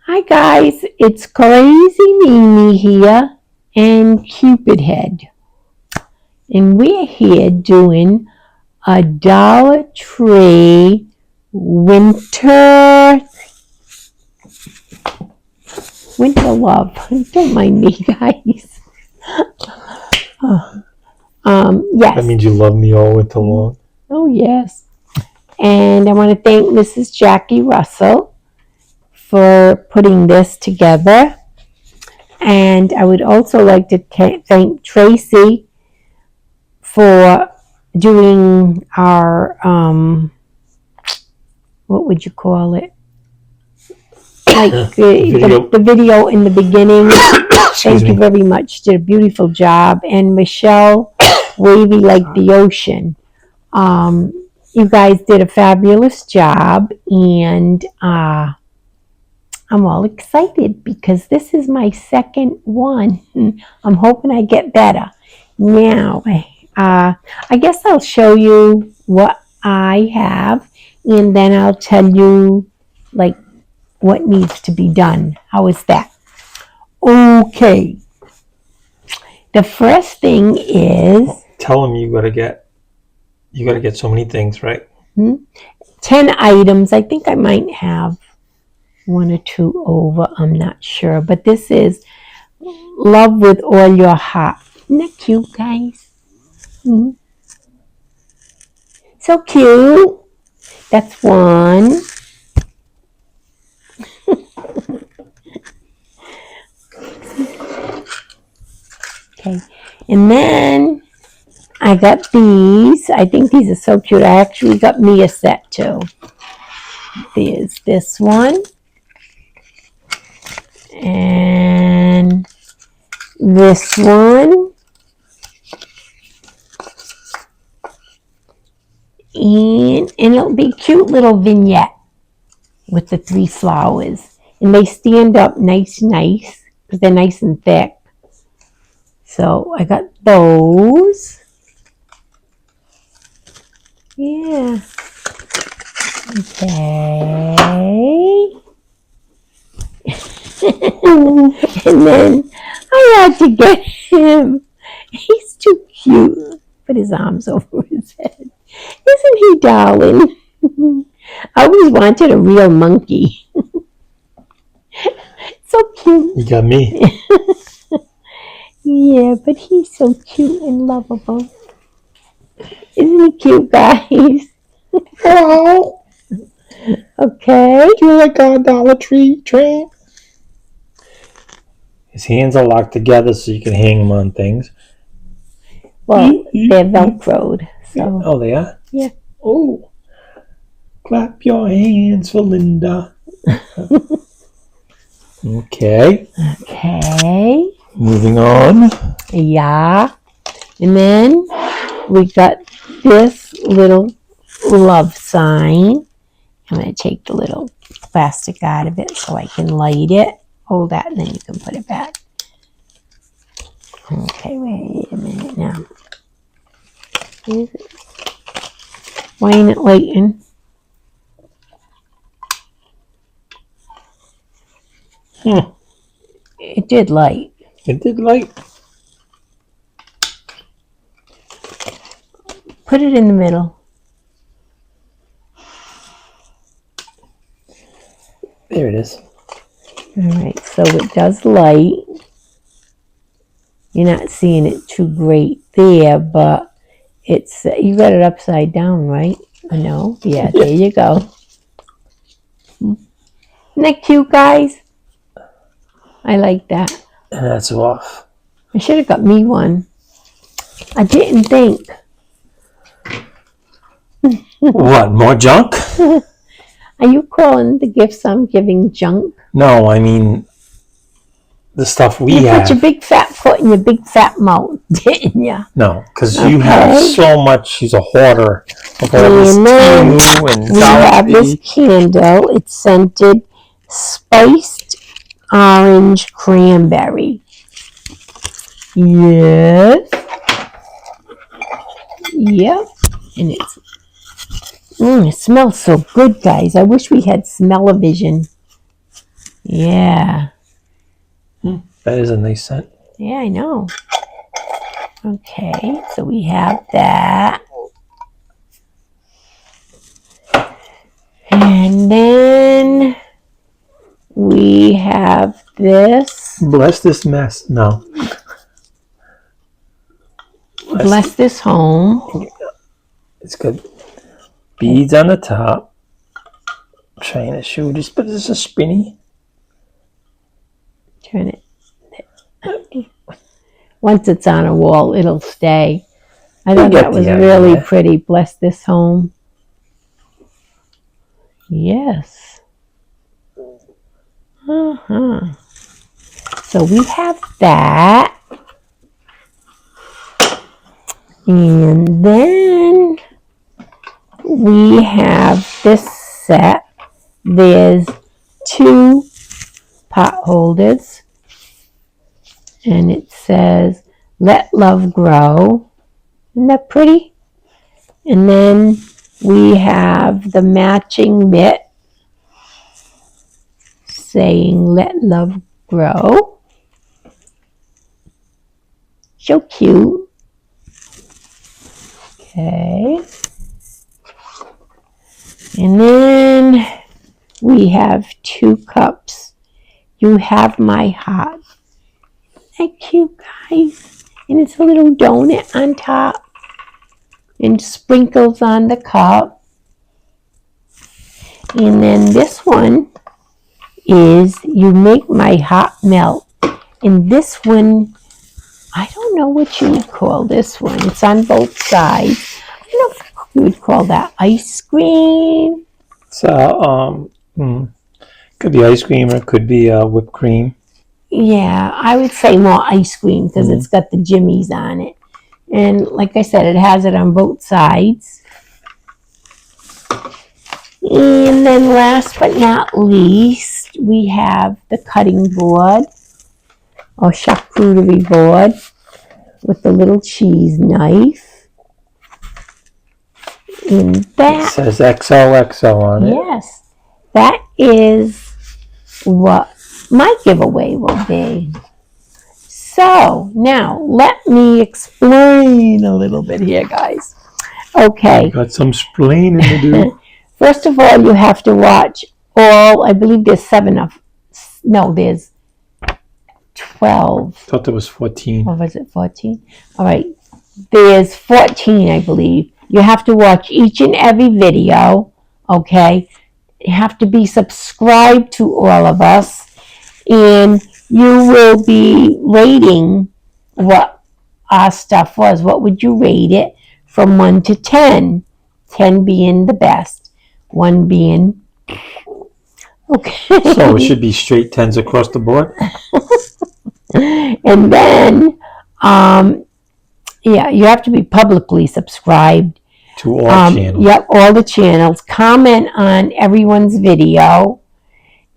Hi guys, it's Crazy Mimi here and Cupid Head. And we're here doing a Dollar Tree winter love. Don't mind me, guys. Yes. That means you love me all winter long. Oh, yes. And I want to thank Mrs. Jackie Russell for putting this together. And I would also like to thank Tracy for doing our, what would you call it? Like the video in the beginning. Thank you very much. Did a beautiful job. And Michelle, Wavy Like the Ocean. You guys did a fabulous job. And I'm all excited because this is my second one. I'm hoping I get better. Now, I guess I'll show you what I have, and then I'll tell you, like, what needs to be done. How is that? Okay. The first thing is... Tell them you gotta get so many things, right? 10 items. I think I might have one or two over. I'm not sure. But this is Love with All Your Heart. Isn't that cute, guys? So cute. That's one. Okay. And then I got these. I think these are so cute. I actually got me a set too. There's this one. And this one. And it'll be a cute little vignette with the 3 flowers. And they stand up nice because they're nice and thick. So I got those. Yeah. Okay. And then I had to get him. He's too cute. Put his arms over his head. Isn't he darling? I always wanted a real monkey. So cute. You got me. Yeah, but he's so cute and lovable. Isn't he cute, guys? Hello. Okay. Do you like our Dollar Tree train? His hands are locked together so you can hang them on things. Well, they're Velcroed. So. Oh, they are? Yeah. Oh. Clap your hands for Linda. Okay. Okay. Moving on. Yeah. And then we got this little love sign. I'm going to take the little plastic out of it so I can light it. Hold that and then you can put it back. Okay, wait a minute now. Why ain't it lighting? It did light. It did light. Put it in the middle. There it is. All right, so it does light. You're not seeing it too great there, but it's, you got it upside down, right? No? Yeah, there you go. Isn't that cute, guys? I like that. And that's off. I should have got me one. I didn't think. What, more junk? Are you calling the gifts I'm giving junk? No, I mean the stuff we you have. Put your big fat foot in your big fat mouth, didn't you? No, because you have so much. She's a hoarder of all this Timu and we have this candle. It's scented spiced orange cranberry. Yes. Yep. And it smells so good, guys. I wish we had smell-o-vision. Yeah. That is a nice scent. Yeah, I know. Okay, so we have that. And then we have this. Bless this mess. No. Bless this home. It's got beads on the top. I'm trying to show this, but it's a spinny. Turn it. Once it's on a wall, it'll stay. I thought that was really pretty. Bless this home. Yes. So we have that. And then we have this set. There's 2 pot holders. And it says, Let Love Grow. Isn't that pretty? And then we have the matching mitt saying, Let Love Grow. So cute. Okay. And then we have 2 cups. You have my heart. Isn't that cute, guys? And it's a little donut on top. And sprinkles on the cup. And then this one is You Make My Heart Melt. And this one, I don't know what you would call this one. It's on both sides. I don't know if you would call that ice cream. So, could be ice cream or it could be whipped cream. Yeah, I would say more ice cream because it's got the jimmies on it. And like I said, it has it on both sides. And then last but not least, we have the cutting board or charcuterie board with the little cheese knife. And that It says XOXO on it. Yes, that is what my giveaway will be. So now let me explain a little bit here, guys. Okay. Got some splaining to do. First of all, you have to watch all, I believe there's 7 of, no, there's 12. Thought there was 14. Or was it 14? All right. There's 14, I believe. You have to watch each and every video, okay? You have to be subscribed to all of us, and you will be rating what our stuff was. What would you rate it from 1 to 10? 10 being the best, 1 being okay. So it should be straight 10s across the board. And then, yeah, you have to be publicly subscribed to all channels. Yep, all the channels. Comment on everyone's video,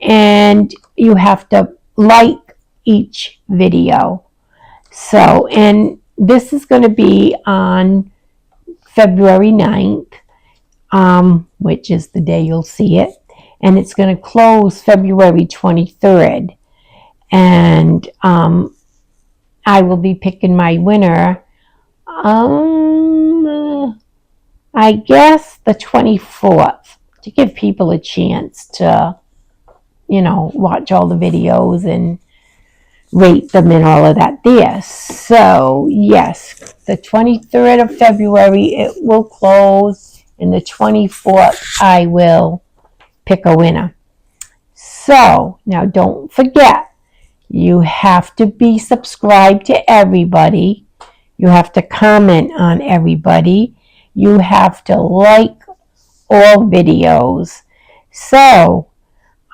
and you have to like each video. So, and this is going to be on February 9th, which is the day you'll see it, and it's going to close February 23rd. And I will be picking my winner, I guess the 24th, to give people a chance to, watch all the videos and rate them and all of that there. So, yes, the 23rd of February, it will close, and the 24th, I will pick a winner. So, now don't forget, you have to be subscribed to everybody. You have to comment on everybody. You have to like all videos. So,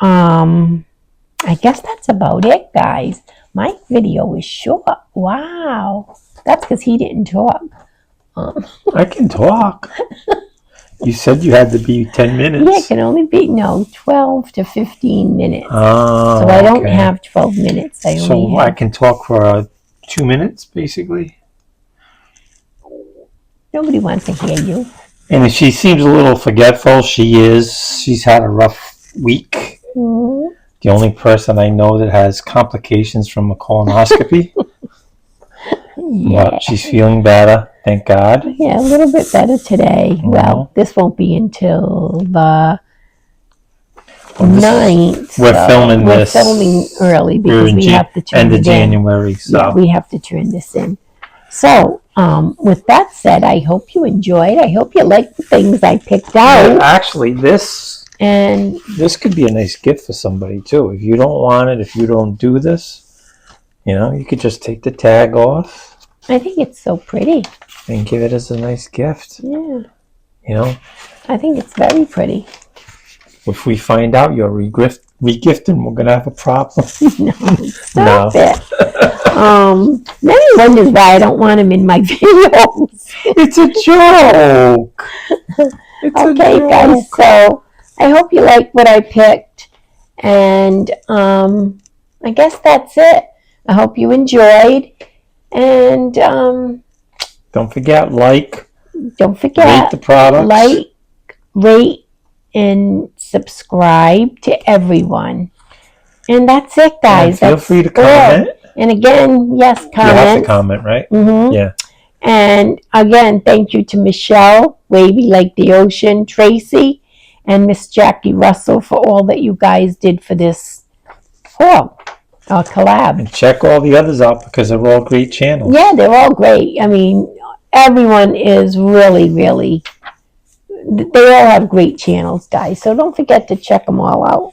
I guess that's about it, guys. My video is short. Wow. That's because he didn't talk. I can talk. You said you had to be 10 minutes. Yeah, it can only be, 12 to 15 minutes. Oh, so I don't have 12 minutes. So I can talk for 2 minutes, basically? Nobody wants to hear you. And she seems a little forgetful. She is. She's had a rough week. Mm-hmm. the only person I know that has complications from a colonoscopy. Yeah. But she's feeling better, thank God. Yeah, a little bit better today. Well, this won't be until the Well, this is- 9th. we're so filming we're this. filming early We're because in we have to turn end of it in. January, so Yeah, we have to turn this in. So, with that said, I hope you enjoyed. I hope you liked the things I picked out. actually this And could be a nice gift for somebody too. If you don't want it, if you don't do this, you could just take the tag off I think it's so pretty. and give it as a nice gift. Yeah, I think it's very pretty. If we find out you're regifting, we're gonna have a problem. No, stop it. Then he wonders why I don't want him in my videos. It's a joke. It's Okay, a joke. guys, so I hope you like what I picked. And I guess that's it. I hope you enjoyed. And Don't forget, don't rate forget, the products. like, rate, and subscribe to everyone. And that's it, guys. And feel That's free to all. comment. And again, yes, You have to comment. comment, right? Mm-hmm. Yeah. And again, thank you to Michelle, Wavy Like the Ocean, Tracy, and Miss Jackie Russell for all that you guys did for this haul or collab. And check all the others out because they're all great channels. Yeah, they're all great. I mean, everyone is really, really, they all have great channels, guys. So don't forget to check them all out.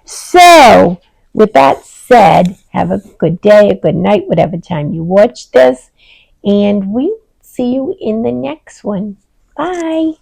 So, with that said, have a good day, a good night, whatever time you watch this. And we'll see you in the next one. Bye.